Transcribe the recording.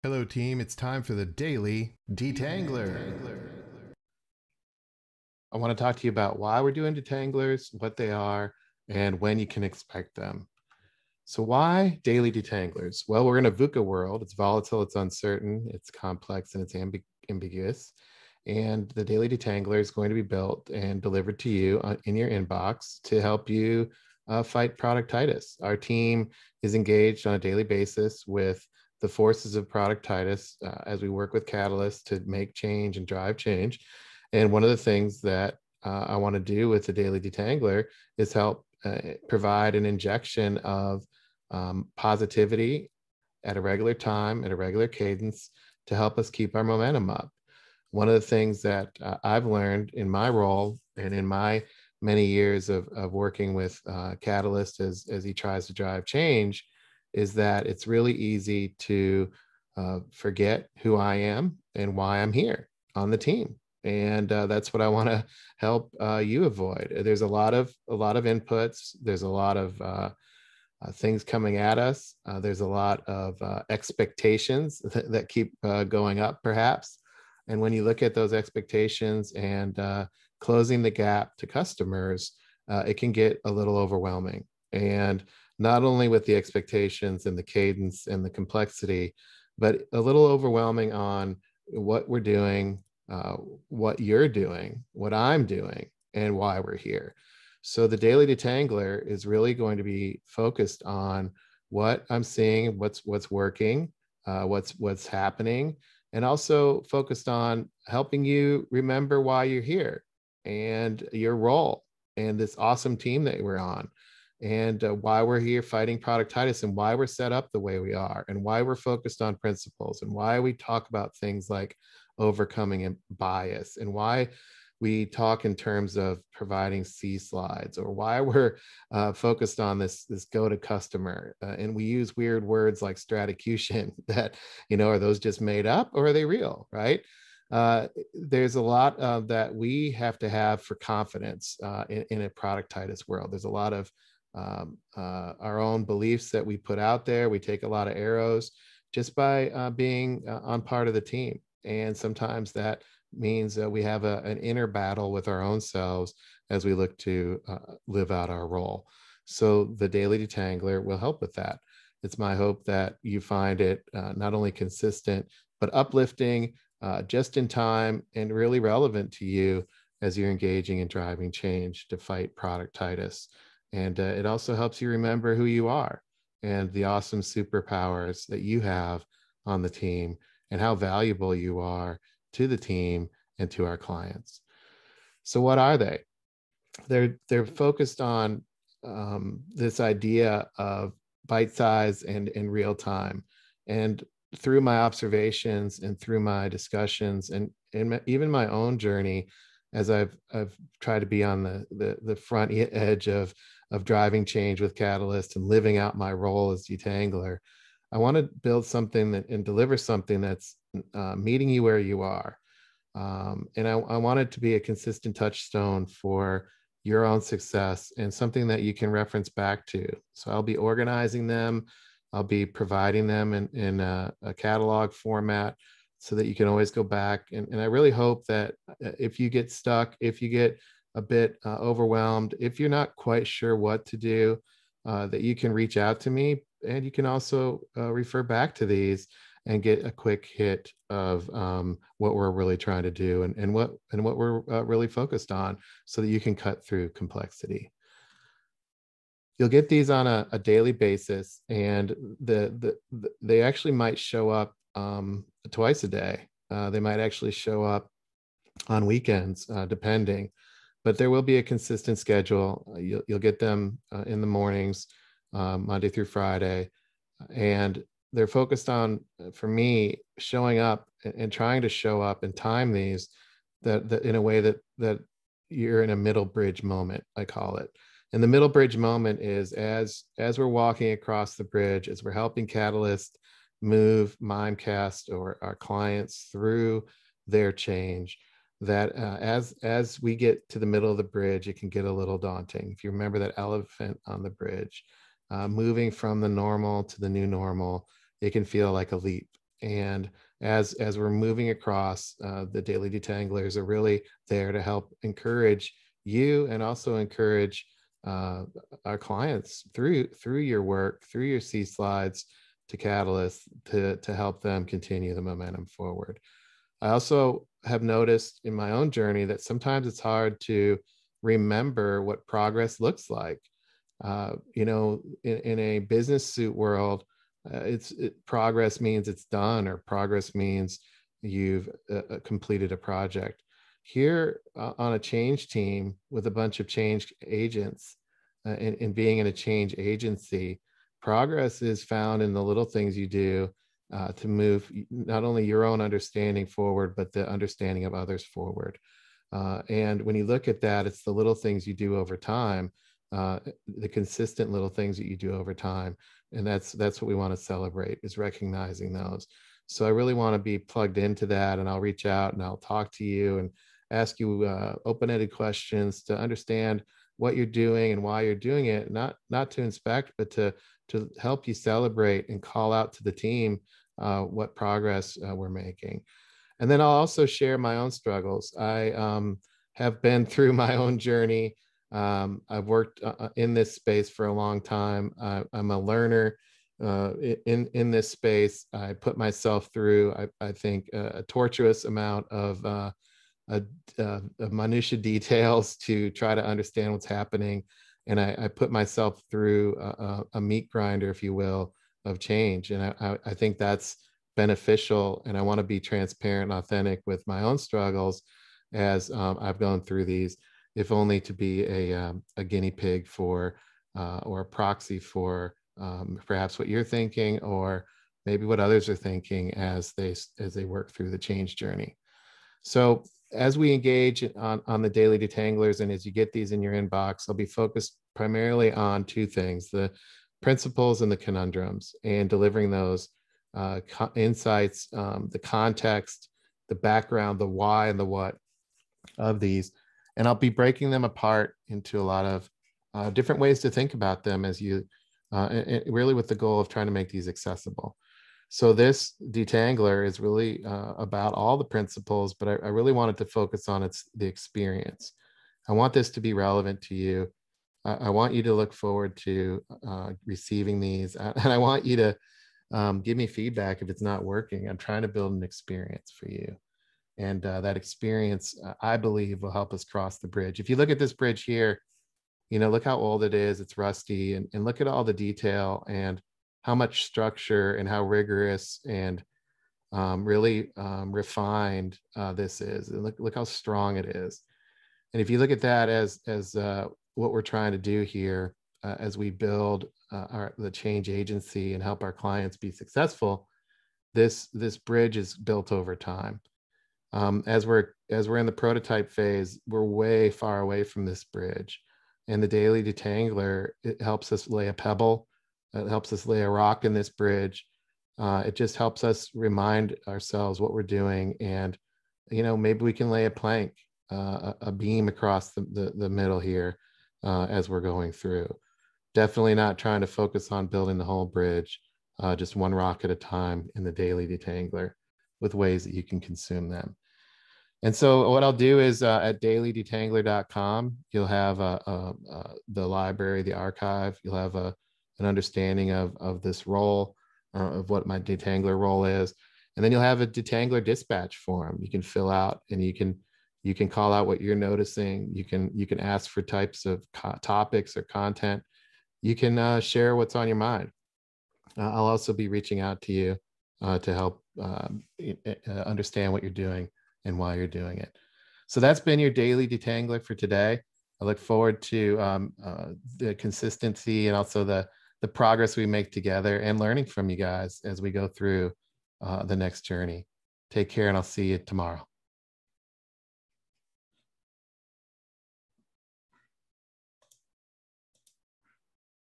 Hello, team. It's time for the Daily Detangler. I want to talk to you about why we're doing detanglers, what they are, and when you can expect them. So, why daily detanglers? Well, we're in a VUCA world. It's volatile, it's uncertain, it's complex, and it's ambiguous. And the daily detangler is going to be built and delivered to you in your inbox to help you fight productitis. Our team is engaged on a daily basis with the forces of productitis as we work with catalysts to make change and drive change. And one of the things that I want to do with the daily detangler is help provide an injection of positivity at a regular time, at a regular cadence to help us keep our momentum up. One of the things that I've learned in my role and in my many years of working with Catalyst as he tries to drive change is that it's really easy to forget who I am and why I'm here on the team. And that's what I want to help you avoid. There's a lot of inputs. There's a lot of things coming at us. There's a lot of expectations that keep going up, perhaps. And when you look at those expectations and closing the gap to customers, it can get a little overwhelming. And not only with the expectations and the cadence and the complexity, but a little overwhelming on what we're doing, what you're doing, what I'm doing, and why we're here. So the daily detangler is really going to be focused on what I'm seeing, what's working, what's happening, and also focused on helping you remember why you're here and your role and this awesome team that we're on and why we're here fighting productitis and why we're set up the way we are and why we're focused on principles and why we talk about things like overcoming bias and why we talk in terms of providing C slides or why we're focused on this go to customer. And we use weird words like stratocution that, are those just made up or are they real, right? There's a lot that we have to have for confidence in a productitis world. There's a lot of our own beliefs that we put out there. We take a lot of arrows just by being on part of the team. And sometimes that means that we have an inner battle with our own selves as we look to live out our role. So the daily detangler will help with that. It's my hope that you find it not only consistent, but uplifting, just in time, and really relevant to you as you're engaging in driving change to fight productitis. And it also helps you remember who you are and the awesome superpowers that you have on the team and how valuable you are to the team and to our clients. So what are they? They're focused on this idea of bite size and in real time. And through my observations and through my discussions and even my own journey, as I've tried to be on the front edge of driving change with Catalyst and living out my role as detangler, I want to build something and deliver something that's meeting you where you are. And I want it to be a consistent touchstone for your own success and something that you can reference back to. So I'll be organizing them. I'll be providing them in a catalog format so that you can always go back. And I really hope that if you get stuck, if you get a bit overwhelmed, if you're not quite sure what to do, that you can reach out to me and you can also refer back to these and get a quick hit of what we're really trying to do and what we're really focused on so that you can cut through complexity. You'll get these on a daily basis and they actually might show up twice a day. They might actually show up on weekends, depending, but there will be a consistent schedule. You'll get them in the mornings, Monday through Friday, and they're focused on, for me, showing up and trying to show up and time these that in a way that you're in a middle bridge moment, I call it. And the middle bridge moment is as we're walking across the bridge, as we're helping Catalyst move Mimecast or our clients through their change, that as we get to the middle of the bridge, it can get a little daunting. If you remember that elephant on the bridge, moving from the normal to the new normal, it can feel like a leap. And as we're moving across, the Daily Detanglers are really there to help encourage you and also encourage uh, our clients through your work, through your C slides to Catalyst to help them continue the momentum forward. I also have noticed in my own journey that sometimes it's hard to remember what progress looks like. In a business suit world, progress means it's done, or progress means you've completed a project. Here on a change team with a bunch of change agents, and being in a change agency, progress is found in the little things you do to move not only your own understanding forward, but the understanding of others forward. And when you look at that, it's the little things you do over time, the consistent little things that you do over time. And that's what we want to celebrate, is recognizing those. So I really want to be plugged into that, and I'll reach out and I'll talk to you and ask you open-ended questions to understand what you're doing and why you're doing it, not to inspect, but to help you celebrate and call out to the team what progress we're making. And then I'll also share my own struggles. I have been through my own journey. I've worked in this space for a long time. I'm a learner in this space. I put myself through, I think, a tortuous amount of minutia details to try to understand what's happening. And I put myself through a meat grinder, if you will, of change. And I think that's beneficial. And I want to be transparent and authentic with my own struggles as I've gone through these, if only to be a guinea pig for, or a proxy for perhaps what you're thinking, or maybe what others are thinking as they work through the change journey. So as we engage on the Daily Detanglers, and as you get these in your inbox, I'll be focused primarily on two things: the principles and the conundrums, and delivering those insights, the context, the background, the why and the what of these. And I'll be breaking them apart into a lot of different ways to think about them, as you really with the goal of trying to make these accessible. So this detangler is really about all the principles, but I really wanted to focus on the experience. I want this to be relevant to you. I want you to look forward to receiving these, and I want you to give me feedback if it's not working. I'm trying to build an experience for you. And that experience, I believe, will help us cross the bridge. If you look at this bridge here, look how old it is. It's rusty, and look at all the detail and how much structure and how rigorous and really refined this is. And look how strong it is. And if you look at that as what we're trying to do here, as we build the change agency and help our clients be successful, this bridge is built over time. As we're in the prototype phase, we're way far away from this bridge. And the Daily Detangler, it helps us lay a pebble. It helps us lay a rock in this bridge. It just helps us remind ourselves what we're doing. And, maybe we can lay a plank, a beam across the middle here as we're going through. Definitely not trying to focus on building the whole bridge, just one rock at a time in the Daily Detangler, with ways that you can consume them. And so what I'll do is at dailydetangler.com, you'll have the library, the archive. You'll have an understanding of this role, of what my detangler role is. And then you'll have a detangler dispatch form you can fill out, and you can call out what you're noticing. You can ask for types of topics or content. You can share what's on your mind. I'll also be reaching out to you to help understand what you're doing and why you're doing it. So that's been your Daily Detangler for today. I look forward to the consistency and also the progress we make together, and learning from you guys as we go through the next journey. Take care, and I'll see you tomorrow.